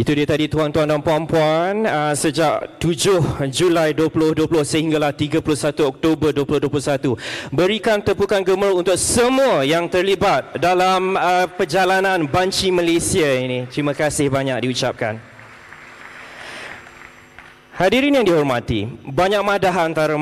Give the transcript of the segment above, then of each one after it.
Itu dia tadi tuan-tuan dan puan-puan, sejak 7 Julai 2020 sehinggalah 31 Oktober 2021. Berikan tepukan gemuruh untuk semua yang terlibat dalam perjalanan Banci Malaysia ini. Terima kasih banyak diucapkan. Hadirin yang dihormati, banyak madah antara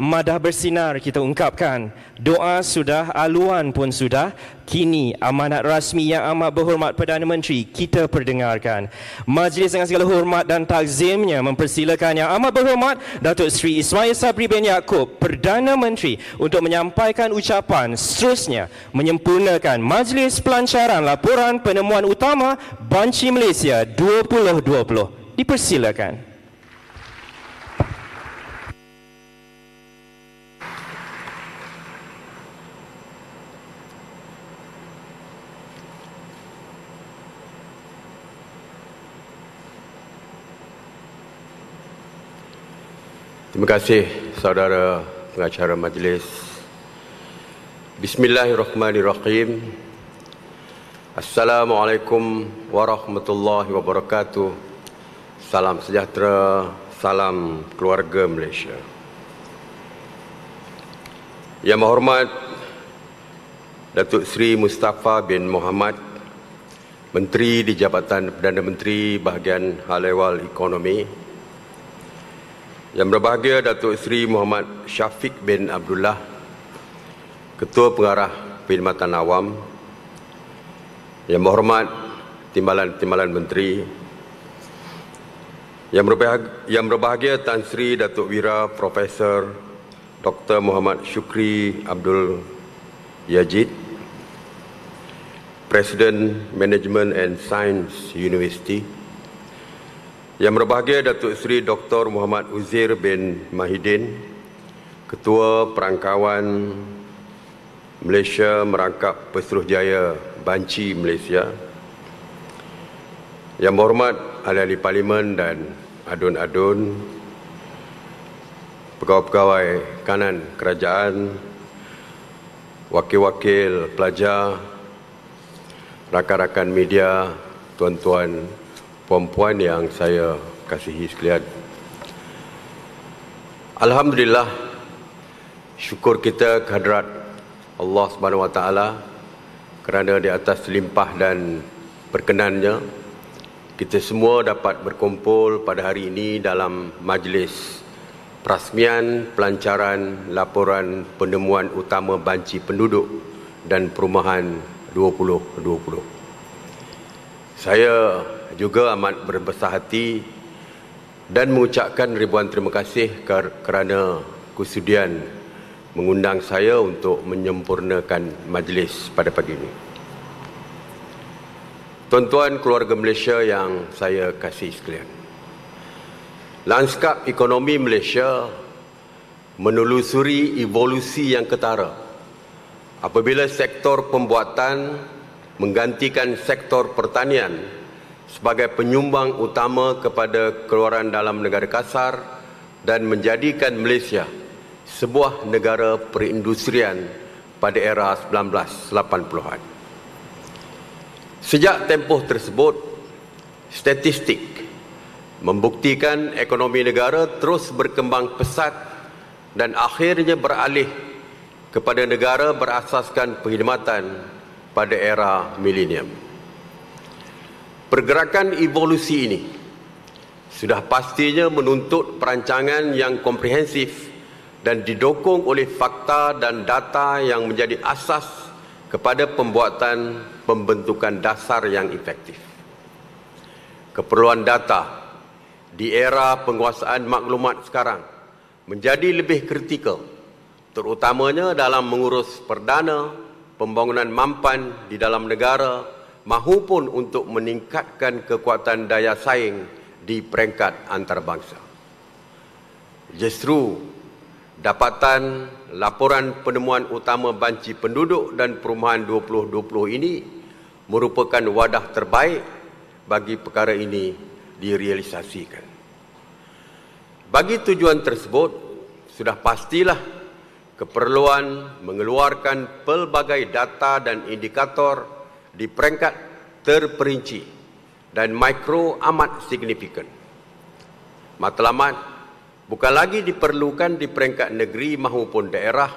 madah bersinar kita ungkapkan. Doa sudah, aluan pun sudah. Kini amanat rasmi yang amat berhormat Perdana Menteri kita perdengarkan. Majlis dengan segala hormat dan takzimnya mempersilakan Yang Amat Berhormat Datuk Seri Ismail Sabri bin Yaakob, Perdana Menteri, untuk menyampaikan ucapan seterusnya menyempurnakan Majlis Pelancaran Laporan Penemuan Utama Banci Malaysia 2020. Dipersilakan. Terima kasih saudara pengacara majlis. Bismillahirrahmanirrahim. Assalamualaikum warahmatullahi wabarakatuh. Salam sejahtera, salam keluarga Malaysia. Yang berhormat Datuk Seri Mustafa bin Mohamad, Menteri di Jabatan Perdana Menteri Bahagian Hal Ehwal Ekonomi. Yang berbahagia Datuk Seri Muhammad Syafiq bin Abdullah, Ketua Pengarah Perkhidmatan Awam. Yang berhormat Timbalan-Timbalan Menteri. Yang berbahagia Tan Sri Datuk Wira Profesor Dr. Muhammad Syukri Abdul Yajid, Presiden Management and Science University. Yang berbahagia Datuk Seri Dr. Muhammad Uzair bin Mahidin, Ketua Perangkawan Malaysia Merangkap Pesuruhjaya Banci Malaysia. Yang berhormat ahli-ahli parlimen dan adun-adun, pegawai-pegawai kanan kerajaan, wakil-wakil pelajar, rakan-rakan media, tuan-tuan, puan-puan yang saya kasihi sekalian. Alhamdulillah, syukur kita kehadrat Allah Subhanahu Wa Taala kerana di atas limpah dan perkenannya kita semua dapat berkumpul pada hari ini dalam majlis perasmian pelancaran laporan penemuan utama banci penduduk dan perumahan 2020. Saya juga amat berbesar hati dan mengucapkan ribuan terima kasih kerana kesudian mengundang saya untuk menyempurnakan majlis pada pagi ini. Tuan-tuan keluarga Malaysia yang saya kasih sekalian, lanskap ekonomi Malaysia menelusuri evolusi yang ketara apabila sektor pembuatan menggantikan sektor pertanian sebagai penyumbang utama kepada keluaran dalam negara kasar dan menjadikan Malaysia sebuah negara perindustrian pada era 1980-an. Sejak tempoh tersebut, statistik membuktikan ekonomi negara terus berkembang pesat dan akhirnya beralih kepada negara berasaskan perkhidmatan pada era milenium. Pergerakan evolusi ini sudah pastinya menuntut perancangan yang komprehensif dan didukung oleh fakta dan data yang menjadi asas kepada pembuatan pembentukan dasar yang efektif. Keperluan data di era penguasaan maklumat sekarang menjadi lebih kritikal, terutamanya dalam mengurus perdana, pembangunan mampan di dalam negara, mahupun untuk meningkatkan kekuatan daya saing di peringkat antarabangsa. Justru dapatan laporan penemuan utama banci penduduk dan perumahan 2020 ini merupakan wadah terbaik bagi perkara ini direalisasikan. Bagi tujuan tersebut, sudah pastilah keperluan mengeluarkan pelbagai data dan indikator di peringkat terperinci dan mikro amat signifikan. Matlamat bukan lagi diperlukan di peringkat negeri maupun daerah,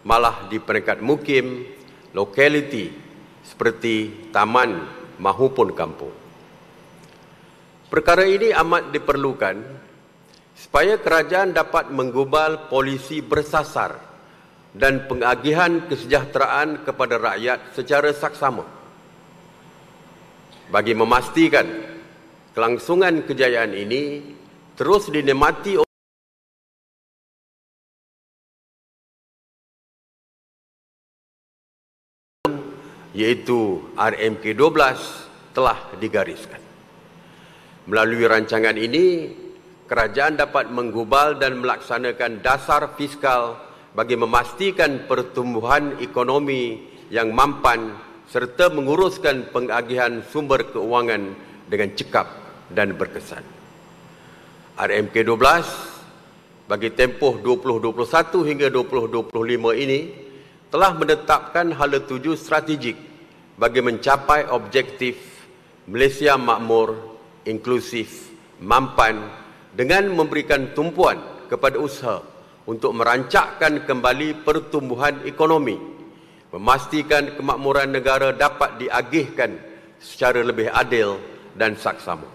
malah di peringkat mukim, lokaliti seperti taman maupun kampung. Perkara ini amat diperlukan supaya kerajaan dapat menggubal polisi bersasar dan pengagihan kesejahteraan kepada rakyat secara saksama bagi memastikan kelangsungan kejayaan ini terus dinikmati yaitu RMK12 telah digariskan. Melalui rancangan ini, kerajaan dapat menggubal dan melaksanakan dasar fiskal bagi memastikan pertumbuhan ekonomi yang mampan serta menguruskan pengagihan sumber keuangan dengan cekap dan berkesan. RMK12 bagi tempoh 2021 hingga 2025 ini telah menetapkan hala tuju strategik bagi mencapai objektif Malaysia makmur, inklusif, mampan dengan memberikan tumpuan kepada usaha untuk merancakkan kembali pertumbuhan ekonomi, memastikan kemakmuran negara dapat diagihkan secara lebih adil dan saksama.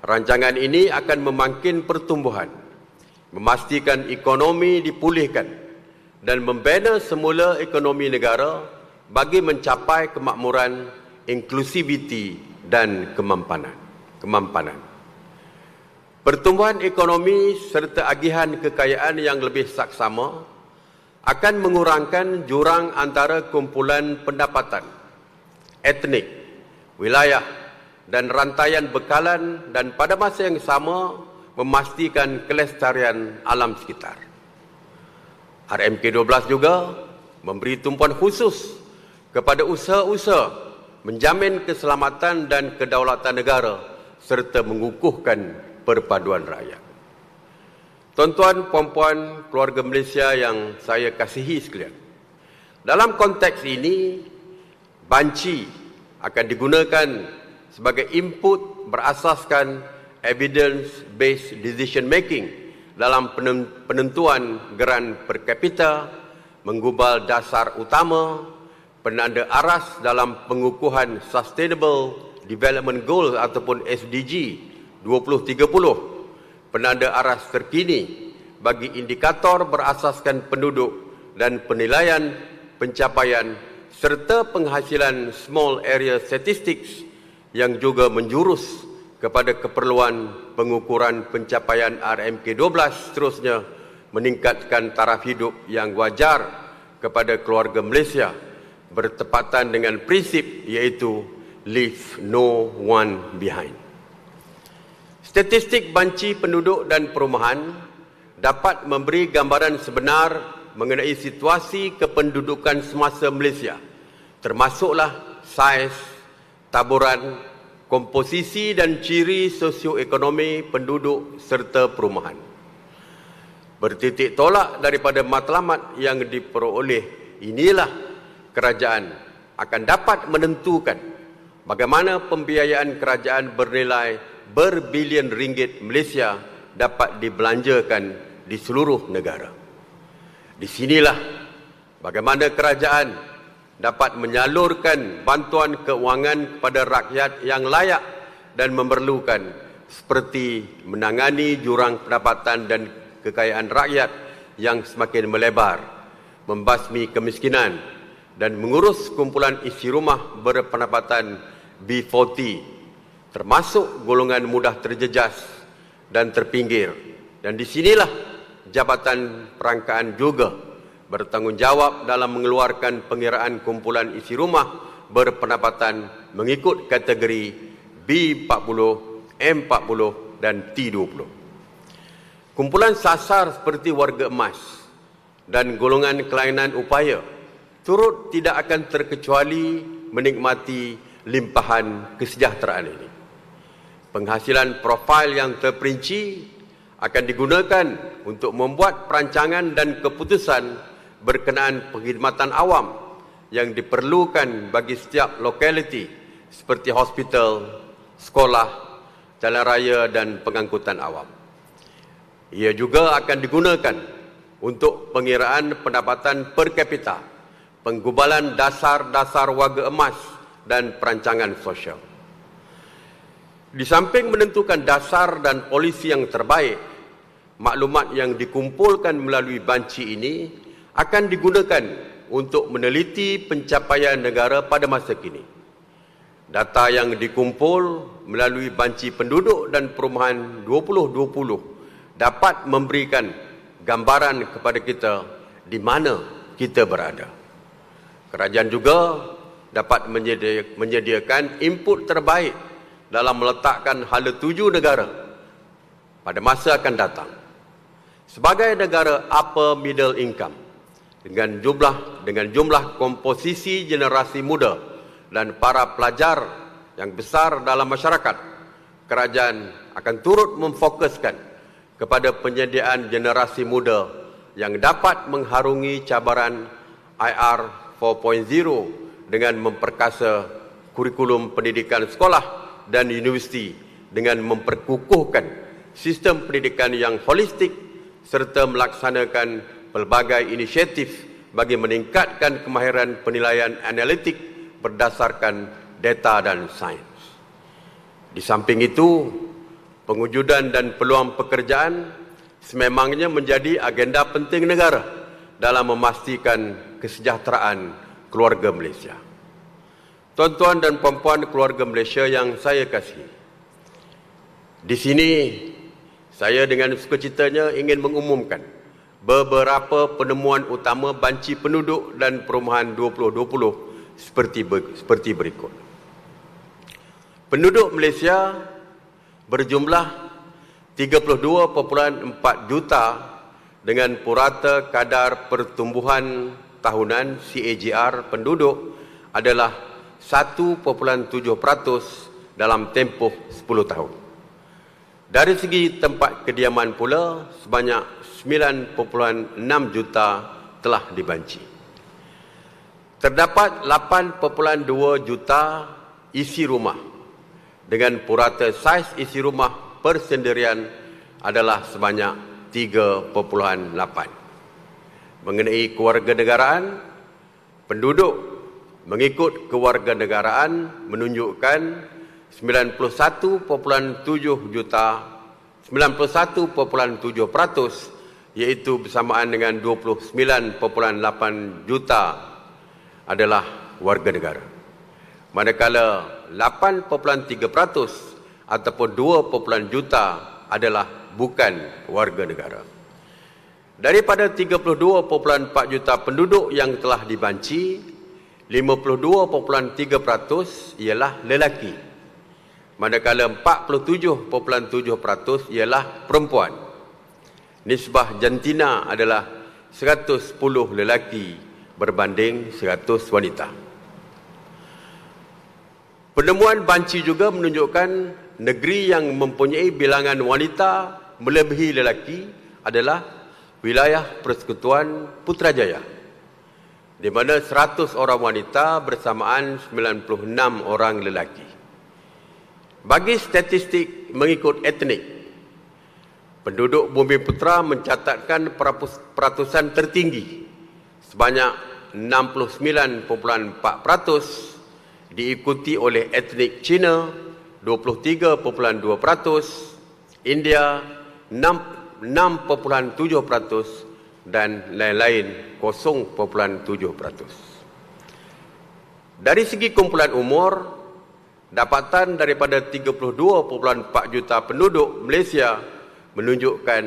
Rancangan ini akan memangkin pertumbuhan, memastikan ekonomi dipulihkan dan membina semula ekonomi negara bagi mencapai kemakmuran, inklusiviti dan kemampanan. Pertumbuhan ekonomi serta agihan kekayaan yang lebih saksama akan mengurangkan jurang antara kumpulan pendapatan, etnik, wilayah dan rantaian bekalan dan pada masa yang sama memastikan kelestarian alam sekitar. RMK12 juga memberi tumpuan khusus kepada usaha-usaha menjamin keselamatan dan kedaulatan negara serta mengukuhkan perpaduan rakyat. Tuan-tuan, puan-puan, keluarga Malaysia yang saya kasihi sekalian, dalam konteks ini, banci akan digunakan sebagai input berasaskan evidence-based decision making dalam penentuan geran per kapita, menggubal dasar utama, penanda aras dalam pengukuhan Sustainable Development Goals ataupun SDG 2030, penanda aras terkini bagi indikator berasaskan penduduk dan penilaian pencapaian serta penghasilan Small Area Statistics yang juga menjurus kepada keperluan pengukuran pencapaian RMK12 seterusnya meningkatkan taraf hidup yang wajar kepada keluarga Malaysia bertepatan dengan prinsip iaitu leave no one behind. Statistik banci penduduk dan perumahan dapat memberi gambaran sebenar mengenai situasi kependudukan semasa Malaysia, termasuklah saiz, taburan, komposisi dan ciri sosioekonomi penduduk serta perumahan. Bertitik tolak daripada matlamat yang diperoleh inilah kerajaan akan dapat menentukan bagaimana pembiayaan kerajaan bernilai berbilion ringgit Malaysia dapat dibelanjakan di seluruh negara. Di sinilah bagaimana kerajaan dapat menyalurkan bantuan keuangan kepada rakyat yang layak dan memerlukan seperti menangani jurang pendapatan dan kekayaan rakyat yang semakin melebar, membasmi kemiskinan dan mengurus kumpulan isi rumah berpendapatan B40 termasuk golongan mudah terjejas dan terpinggir. Dan di sinilah Jabatan Perangkaan juga bertanggungjawab dalam mengeluarkan pengiraan kumpulan isi rumah berpendapatan mengikut kategori B40, M40 dan T20. Kumpulan sasar seperti warga emas dan golongan kelainan upaya turut tidak akan terkecuali menikmati limpahan kesejahteraan ini. Penghasilan profil yang terperinci akan digunakan untuk membuat perancangan dan keputusan berkenaan perkhidmatan awam yang diperlukan bagi setiap lokaliti seperti hospital, sekolah, jalan raya dan pengangkutan awam. Ia juga akan digunakan untuk pengiraan pendapatan per kapita, penggubalan dasar-dasar warga emas dan perancangan sosial. Di samping menentukan dasar dan polisi yang terbaik, maklumat yang dikumpulkan melalui banci ini akan digunakan untuk meneliti pencapaian negara pada masa kini. Data yang dikumpul melalui banci penduduk dan perumahan 2020 dapat memberikan gambaran kepada kita di mana kita berada. Kerajaan juga dapat menyediakan input terbaik dalam meletakkan hala tuju negara pada masa akan datang. Sebagai negara upper middle income dengan jumlah komposisi generasi muda dan para pelajar yang besar dalam masyarakat, kerajaan akan turut memfokuskan kepada penyediaan generasi muda yang dapat mengharungi cabaran IR 4.0 dengan memperkasa kurikulum pendidikan sekolah dan universiti dengan memperkukuhkan sistem pendidikan yang holistik serta melaksanakan pelbagai inisiatif bagi meningkatkan kemahiran penilaian analitik berdasarkan data dan sains. Di samping itu, pengujudan dan peluang pekerjaan sememangnya menjadi agenda penting negara dalam memastikan kesejahteraan keluarga Malaysia. Tuan-tuan dan puan-puan keluarga Malaysia yang saya kasihi, di sini saya dengan sukacitanya ingin mengumumkan beberapa penemuan utama banci penduduk dan perumahan 2020 seperti berikut. Penduduk Malaysia berjumlah 32.4 juta dengan purata kadar pertumbuhan tahunan CAGR penduduk adalah 1.7% dalam tempoh 10 tahun. Dari segi tempat kediaman pula, sebanyak 9.6 juta telah dibanci. Terdapat 8.2 juta isi rumah dengan purata saiz isi rumah persendirian adalah sebanyak 3.8. Mengenai kewarganegaraan, penduduk mengikut kewarganegaraan menunjukkan 91.7%, iaitu bersamaan dengan 29.8 juta adalah warga negara. Manakala 8.3% ataupun 2 juta adalah bukan warga negara. Daripada 32.4 juta penduduk yang telah dibanci, 52.3% ialah lelaki, manakala 47.7% ialah perempuan. Nisbah jantina adalah 110 lelaki berbanding 100 wanita. Penemuan banci juga menunjukkan negeri yang mempunyai bilangan wanita melebihi lelaki adalah wilayah Persekutuan Putrajaya, di mana 100 orang wanita bersamaan 96 orang lelaki. Bagi statistik mengikut etnik, penduduk Bumi Putra mencatatkan peratusan tertinggi sebanyak 69.4%, diikuti oleh etnik Cina 23.2%, India 6.7%, dan lain-lain 0.7%. Dari segi kumpulan umur, dapatan daripada 32.4 juta penduduk Malaysia menunjukkan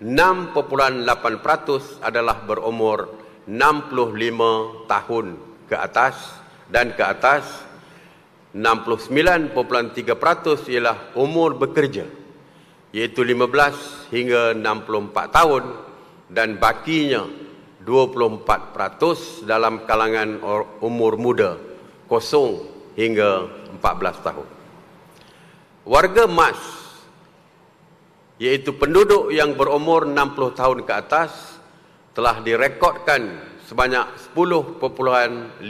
6.8% adalah berumur 65 tahun ke atas, dan ke atas 69.3% ialah umur bekerja, iaitu 15 hingga 64 tahun, dan bakinya 24% dalam kalangan umur muda 0 hingga 14 tahun. Warga emas, iaitu penduduk yang berumur 60 tahun ke atas, telah direkodkan sebanyak 10.5%,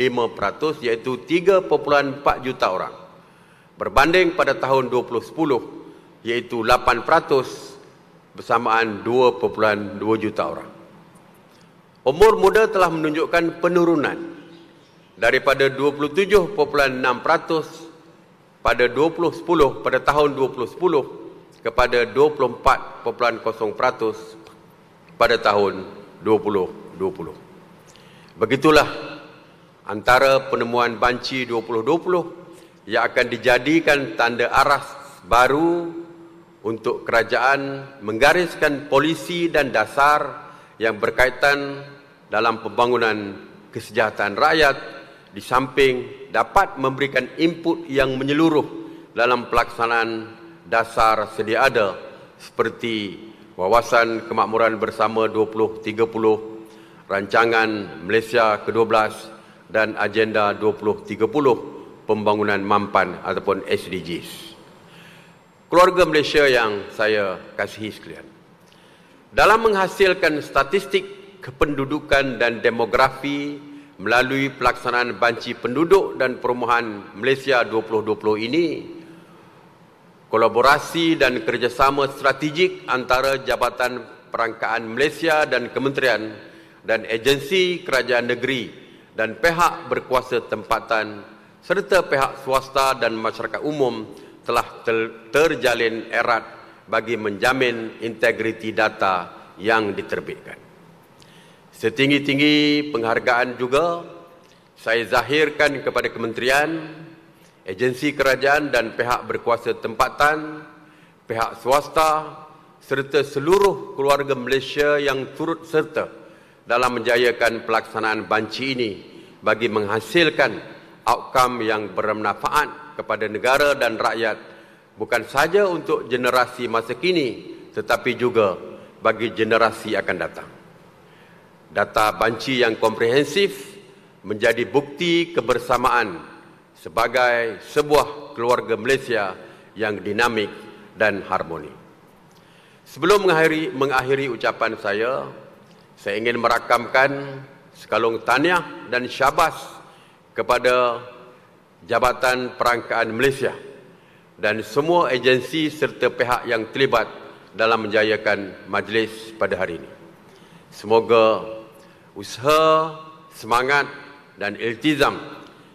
iaitu 3.4 juta orang. berbanding pada tahun 2010 iaitu 8% bersamaan 2.2 juta orang. Umur muda telah menunjukkan penurunan daripada 27.6% pada tahun 2010 kepada 24.0% pada tahun 2020. Begitulah antara penemuan banci 2020 yang akan dijadikan tanda aras baru untuk kerajaan menggariskan polisi dan dasar yang berkaitan dalam pembangunan kesejahteraan rakyat, di samping dapat memberikan input yang menyeluruh dalam pelaksanaan dasar sedia ada seperti Wawasan Kemakmuran Bersama 2030, Rancangan Malaysia ke-12 dan Agenda 2030 Pembangunan Mampan ataupun SDGs. Keluarga Malaysia yang saya kasihi sekalian, dalam menghasilkan statistik kependudukan dan demografi melalui pelaksanaan banci penduduk dan perumahan Malaysia 2020 ini, kolaborasi dan kerjasama strategik antara Jabatan Perangkaan Malaysia dan Kementerian dan agensi kerajaan negeri dan pihak berkuasa tempatan serta pihak swasta dan masyarakat umum telah terjalin erat bagi menjamin integriti data yang diterbitkan. Setinggi-tinggi penghargaan juga saya zahirkan kepada kementerian, agensi kerajaan dan pihak berkuasa tempatan, pihak swasta serta seluruh keluarga Malaysia yang turut serta dalam menjayakan pelaksanaan banci ini bagi menghasilkan outcome yang bermanfaat kepada negara dan rakyat, bukan saja untuk generasi masa kini tetapi juga bagi generasi akan datang. Data banci yang komprehensif menjadi bukti kebersamaan sebagai sebuah keluarga Malaysia yang dinamik dan harmoni. Sebelum mengakhiri ucapan saya ingin merakamkan sekalung tahniah dan syabas kepada Jabatan Perangkaan Malaysia dan semua agensi serta pihak yang terlibat dalam menjayakan majlis pada hari ini. Semoga usaha, semangat dan iltizam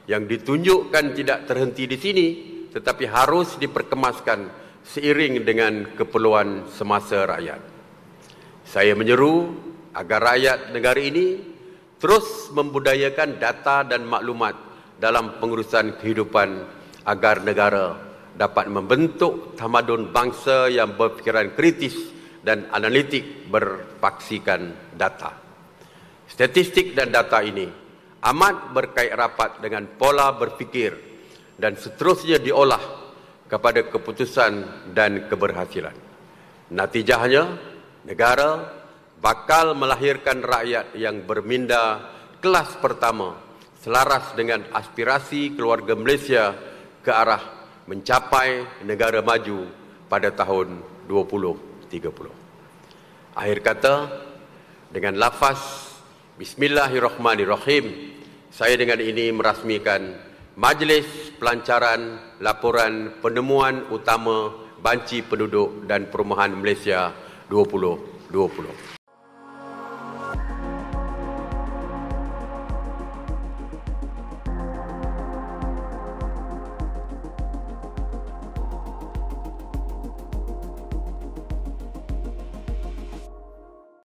yang ditunjukkan tidak terhenti di sini tetapi harus diperkemaskan seiring dengan keperluan semasa rakyat. Saya menyeru agar rakyat negara ini terus membudayakan data dan maklumat dalam pengurusan kehidupan agar negara dapat membentuk tamadun bangsa yang berfikiran kritis dan analitik berpaksikan data. Statistik dan data ini amat berkait rapat dengan pola berfikir dan seterusnya diolah kepada keputusan dan keberhasilan. Natijahnya, negara bakal melahirkan rakyat yang berminda kelas pertama selaras dengan aspirasi keluarga Malaysia ke arah mencapai negara maju pada tahun 2030. Akhir kata, dengan lafaz Bismillahirrahmanirrahim, saya dengan ini merasmikan Majlis Pelancaran Laporan Penemuan Utama Banci Penduduk dan Perumahan Malaysia 2020.